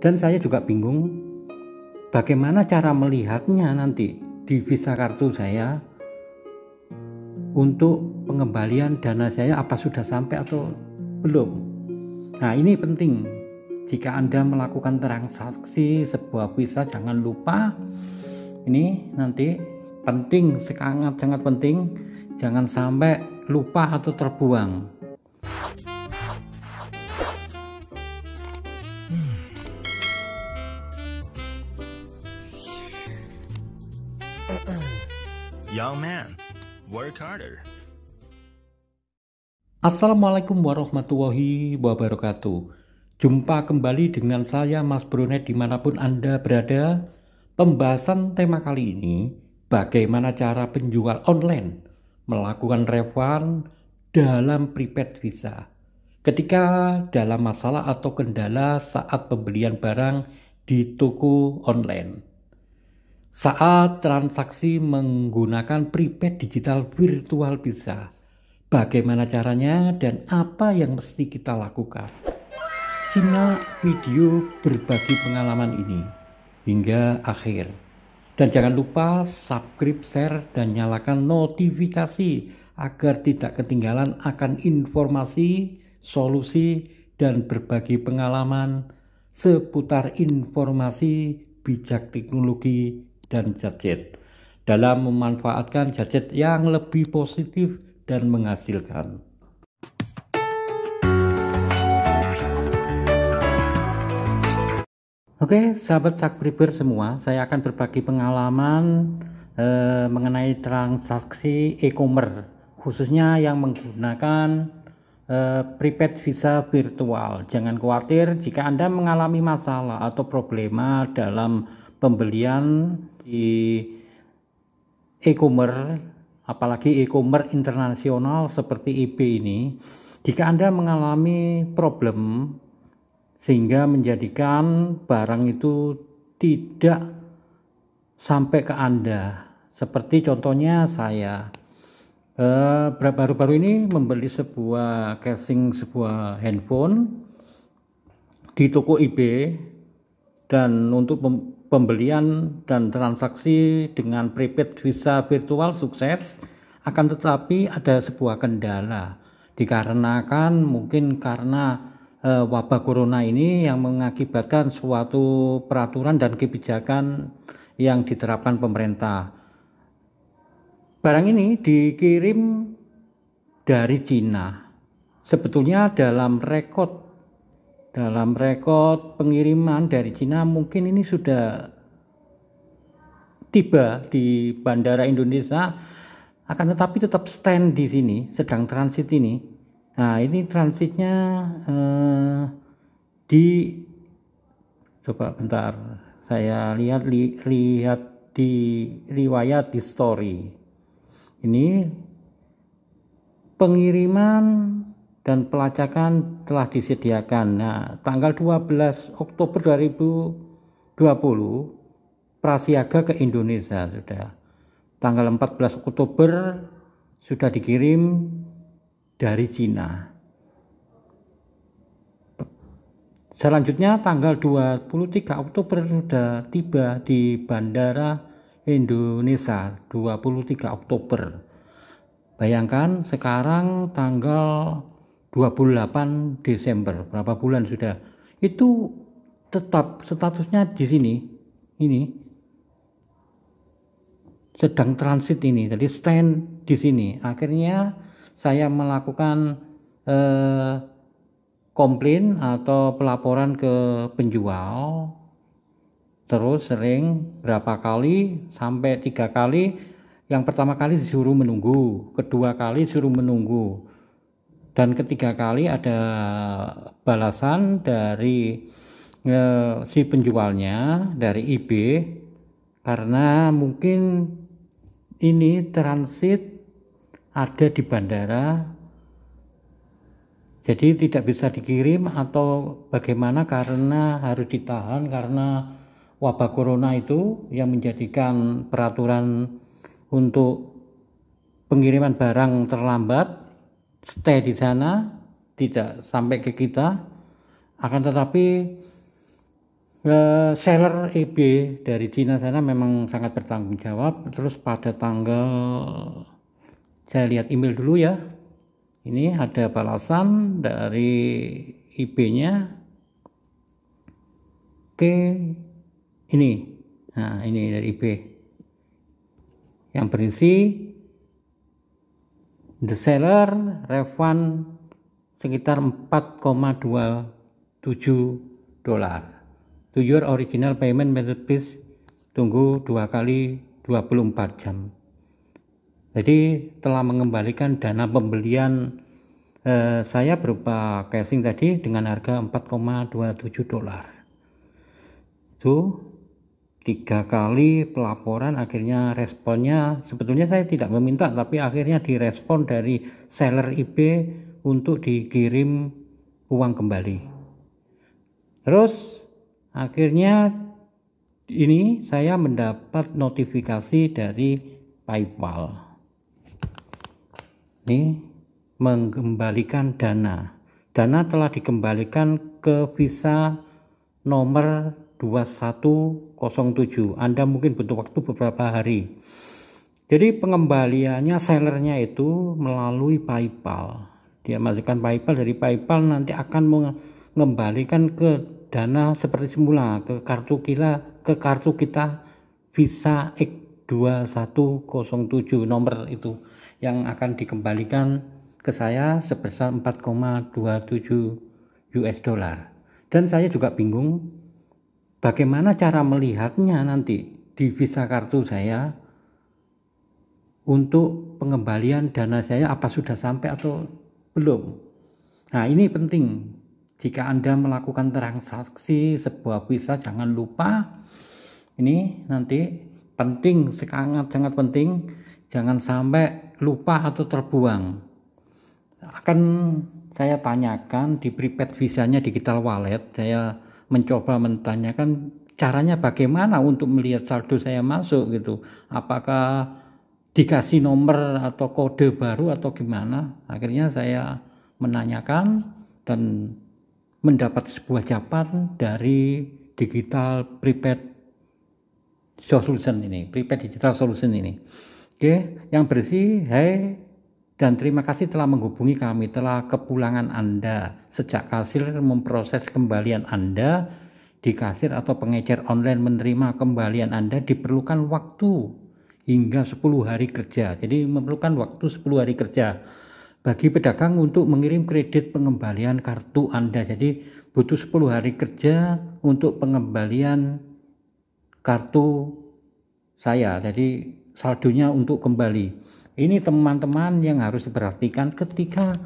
Dan saya juga bingung bagaimana cara melihatnya nanti di visa kartu saya untuk pengembalian dana saya, apa sudah sampai atau belum. Nah, ini penting. Jika Anda melakukan transaksi sebuah visa, jangan lupa ini nanti penting, sangat penting, jangan sampai lupa atau terbuang. Young man, work harder. Assalamualaikum warahmatullahi wabarakatuh. Jumpa kembali dengan saya Mas Brunet dimanapun Anda berada. Pembahasan tema kali ini, bagaimana cara penjual online melakukan refund dalam prepaid visa ketika dalam masalah atau kendala saat pembelian barang di toko online. Saat transaksi menggunakan prepaid digital virtual visa, bagaimana caranya dan apa yang mesti kita lakukan? Simak video berbagi pengalaman ini hingga akhir. Dan jangan lupa subscribe, share, dan nyalakan notifikasi agar tidak ketinggalan akan informasi, solusi, dan berbagi pengalaman seputar informasi bijak teknologi dan gadget dalam memanfaatkan gadget yang lebih positif dan menghasilkan. Oke, sahabat subscriber semua, saya akan berbagi pengalaman mengenai transaksi e-commerce, khususnya yang menggunakan prepaid visa virtual. Jangan khawatir jika Anda mengalami masalah atau problema dalam pembelian di e-commerce, apalagi e-commerce internasional seperti eBay ini. Jika Anda mengalami problem sehingga menjadikan barang itu tidak sampai ke Anda, seperti contohnya saya baru-baru ini membeli sebuah casing sebuah handphone di toko eBay, dan untuk pembelian dan transaksi dengan prepaid visa virtual sukses, akan tetapi ada sebuah kendala dikarenakan mungkin karena wabah corona ini yang mengakibatkan suatu peraturan dan kebijakan yang diterapkan pemerintah. Barang ini dikirim dari Cina. Sebetulnya dalam rekod pengiriman dari Cina mungkin ini sudah tiba di Bandara Indonesia, akan tetapi tetap stand di sini, sedang transit ini. Nah, ini transitnya coba bentar, saya lihat di riwayat di story. Ini pengiriman dan pelacakan telah disediakan. Nah, tanggal 12 Oktober 2020 prasiaga ke Indonesia sudah. Tanggal 14 Oktober sudah dikirim dari Cina. Selanjutnya tanggal 23 Oktober sudah tiba di Bandara Indonesia, 23 Oktober. Bayangkan sekarang tanggal 28 Desember, berapa bulan sudah. Itu tetap statusnya di sini. Ini sedang transit ini, jadi stand di sini. Akhirnya saya melakukan komplain atau pelaporan ke penjual, terus sering berapa kali, sampai 3 kali. Yang pertama kali disuruh menunggu, kedua kali suruh menunggu, dan ketiga kali ada balasan dari si penjualnya, dari eBay, karena mungkin ini transit ada di bandara, jadi tidak bisa dikirim atau bagaimana, karena harus ditahan karena wabah corona itu yang menjadikan peraturan untuk pengiriman barang terlambat, stay di sana, tidak sampai ke kita. Akan tetapi seller EB dari Cina sana memang sangat bertanggung jawab. Terus pada tanggal, saya lihat email dulu ya, ini ada balasan dari IB-nya ke ini. Nah, ini dari IB yang berisi the seller refund sekitar 4,27 dolar. To your original payment method please tunggu 2 kali 24 jam. Jadi telah mengembalikan dana pembelian saya berupa casing tadi dengan harga 4,27 dolar. Itu 3 kali pelaporan, akhirnya responnya, sebetulnya saya tidak meminta tapi akhirnya direspon dari seller IB untuk dikirim uang kembali. Terus akhirnya ini saya mendapat notifikasi dari PayPal. Ini mengembalikan dana. Dana telah dikembalikan ke visa nomor 2107. Anda mungkin butuh waktu beberapa hari. Jadi pengembaliannya sellernya itu melalui PayPal. Dia masukkan PayPal, dari PayPal nanti akan mengembalikan ke dana seperti semula ke kartu kita Visa X2107 nomor itu yang akan dikembalikan ke saya sebesar 4,27 US dollar. Dan saya juga bingung bagaimana cara melihatnya nanti di visa kartu saya untuk pengembalian dana saya, apa sudah sampai atau belum. Nah, ini penting. Jika Anda melakukan transaksi sebuah visa, jangan lupa ini nanti penting, sangat penting, jangan sampai lupa atau terbuang. Akan saya tanyakan di prepaid visanya digital wallet, saya mencoba menanyakan caranya bagaimana untuk melihat saldo saya masuk gitu. Apakah dikasih nomor atau kode baru atau gimana? Akhirnya saya menanyakan dan mendapat sebuah jawaban dari digital prepaid solution ini, prepaid digital solution ini. Oke, yang bersih, hai dan terima kasih telah menghubungi kami. Telah kepulangan Anda sejak kasir memproses kembalian Anda di kasir atau pengecer online menerima kembalian Anda diperlukan waktu hingga 10 hari kerja. Jadi memerlukan waktu 10 hari kerja bagi pedagang untuk mengirim kredit pengembalian kartu Anda. Jadi butuh 10 hari kerja untuk pengembalian kartu saya. Jadi saldonya untuk kembali. Ini teman-teman yang harus diperhatikan ketika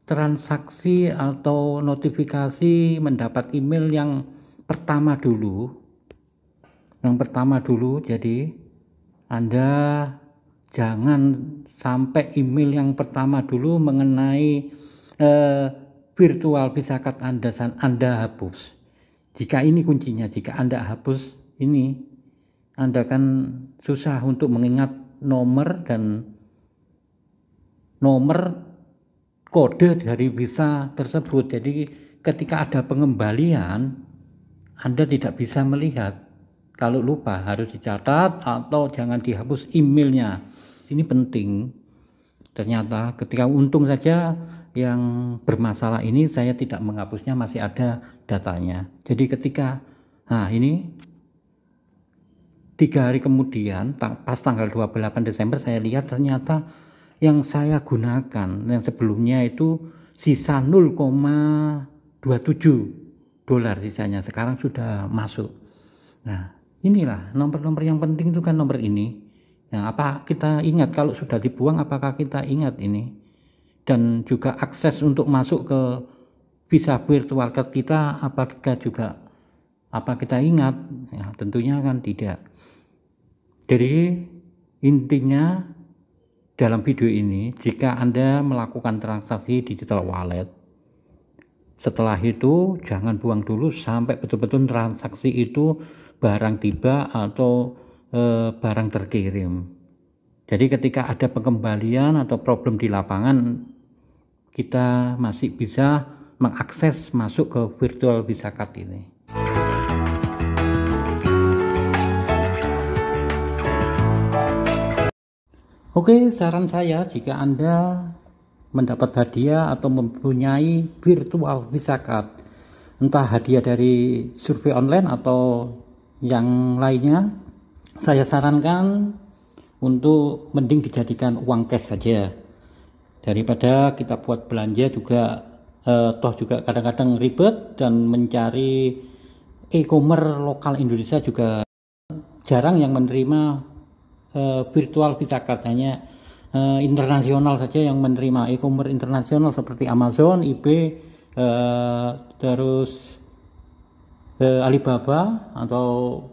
transaksi atau notifikasi mendapat email yang pertama dulu. Yang pertama dulu, jadi Anda jangan sampai email yang pertama dulu mengenai virtual visa card Anda hapus. Jika ini kuncinya, jika Anda hapus ini, Anda kan susah untuk mengingat nomor dan nomor kode dari visa tersebut. Jadi ketika ada pengembalian, Anda tidak bisa melihat. Kalau lupa harus dicatat atau jangan dihapus emailnya. Ini penting. Ternyata ketika untung saja yang bermasalah ini saya tidak menghapusnya, masih ada datanya. Jadi ketika ini 3 hari kemudian pas tanggal 28 Desember saya lihat ternyata yang saya gunakan yang sebelumnya itu sisa 0,27 dolar sisanya, sekarang sudah masuk. Nah, inilah nomor-nomor yang penting itu kan nomor ini. Nah, apa kita ingat kalau sudah dibuang, apakah kita ingat ini? Dan juga akses untuk masuk ke visa virtual card kita, apa kita ingat? Ya, tentunya kan tidak. Jadi intinya dalam video ini, jika Anda melakukan transaksi digital wallet, setelah itu jangan buang dulu sampai betul-betul transaksi itu barang tiba atau barang terkirim. Jadi ketika ada pengembalian atau problem di lapangan, kita masih bisa mengakses masuk ke virtual visa card ini. Oke, saran saya jika Anda mendapat hadiah atau mempunyai virtual Visa Card, entah hadiah dari survei online atau yang lainnya, saya sarankan untuk mending dijadikan uang cash saja, daripada kita buat belanja juga toh juga kadang-kadang ribet, dan mencari e-commerce lokal Indonesia juga jarang yang menerima virtual Visa Card. Hanya internasional saja yang menerima e-commerce internasional seperti Amazon, eBay, terus Alibaba atau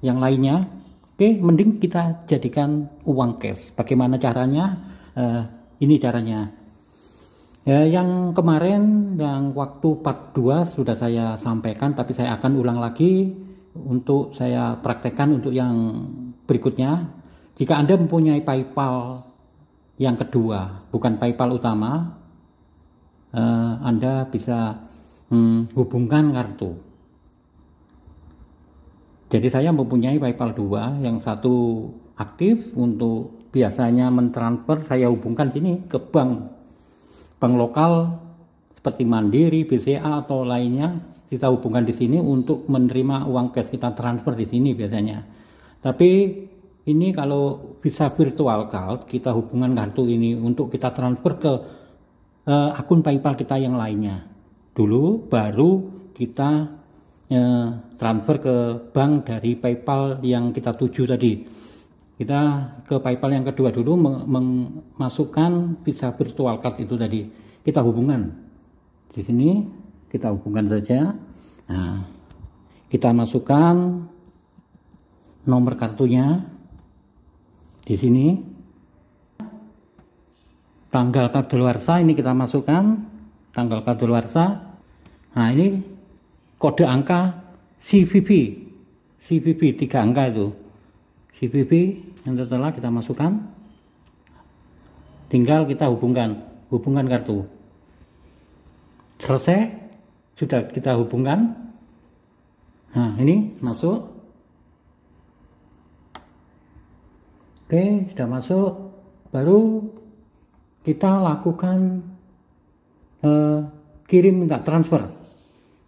yang lainnya. Oke, mending kita jadikan uang cash. Bagaimana caranya? Ini caranya. Yang kemarin, yang waktu part 2 sudah saya sampaikan, tapi saya akan ulang lagi untuk saya praktekkan untuk yang berikutnya. Jika Anda mempunyai PayPal yang kedua, bukan PayPal utama, Anda bisa hubungkan kartu. Jadi saya mempunyai PayPal 2, yang satu aktif untuk biasanya mentransfer, saya hubungkan sini ke bank lokal seperti Mandiri, BCA atau lainnya, kita hubungkan di sini untuk menerima uang cash, kita transfer di sini biasanya. Tapi ini kalau Visa Virtual Card, kita hubungan kartu ini untuk kita transfer ke akun PayPal kita yang lainnya dulu, baru kita transfer ke bank dari PayPal yang kita tuju tadi. Kita ke PayPal yang kedua dulu, memasukkan Visa Virtual Card itu tadi, kita hubungan di sini, kita hubungkan saja. Nah, kita masukkan nomor kartunya di sini, tanggal kadaluarsa ini kita masukkan, tanggal kadaluarsa. Nah, ini kode angka CVV 3 angka itu, CVV yang telah kita masukkan, tinggal kita hubungkan kartu. Selesai, sudah kita hubungkan. Nah, ini masuk. Oke, sudah masuk. Baru kita lakukan kirim, minta transfer.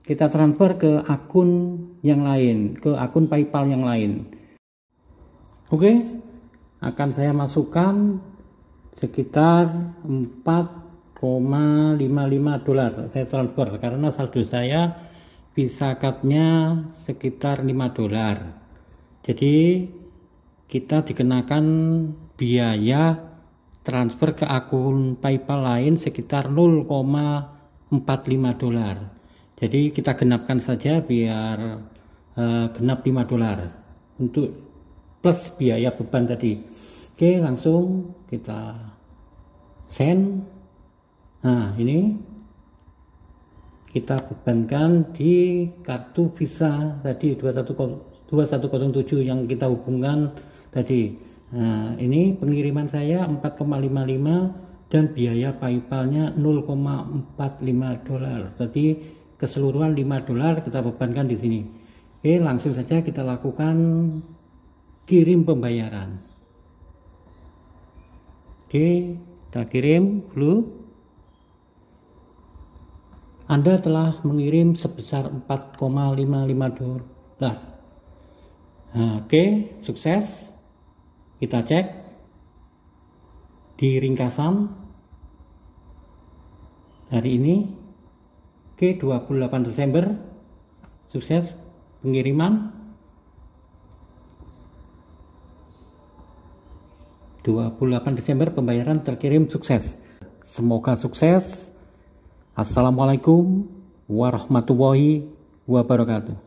Kita transfer ke akun yang lain, ke akun PayPal yang lain. Oke, akan saya masukkan sekitar 4,55 dolar saya transfer, karena saldo saya Visa Card-nya sekitar 5 dolar. Jadi kita dikenakan biaya transfer ke akun PayPal lain sekitar 0,45 dolar. Jadi kita genapkan saja biar genap 5 dolar untuk plus biaya beban tadi. Oke, langsung kita send. Nah, ini kita bebankan di kartu Visa tadi 2107 yang kita hubungkan tadi. Nah, ini pengiriman saya 4,55 dan biaya PayPal-nya 0,45 dolar. Tadi keseluruhan 5 dolar kita bebankan di sini. Oke, langsung saja kita lakukan kirim pembayaran. Oke, kita kirim dulu. Anda telah mengirim sebesar 4,55 dolar. Nah, oke, sukses. Kita cek di ringkasan hari ini. Oke, 28 Desember sukses pengiriman. 28 Desember pembayaran terkirim sukses. Semoga sukses. Assalamualaikum warahmatullahi wabarakatuh.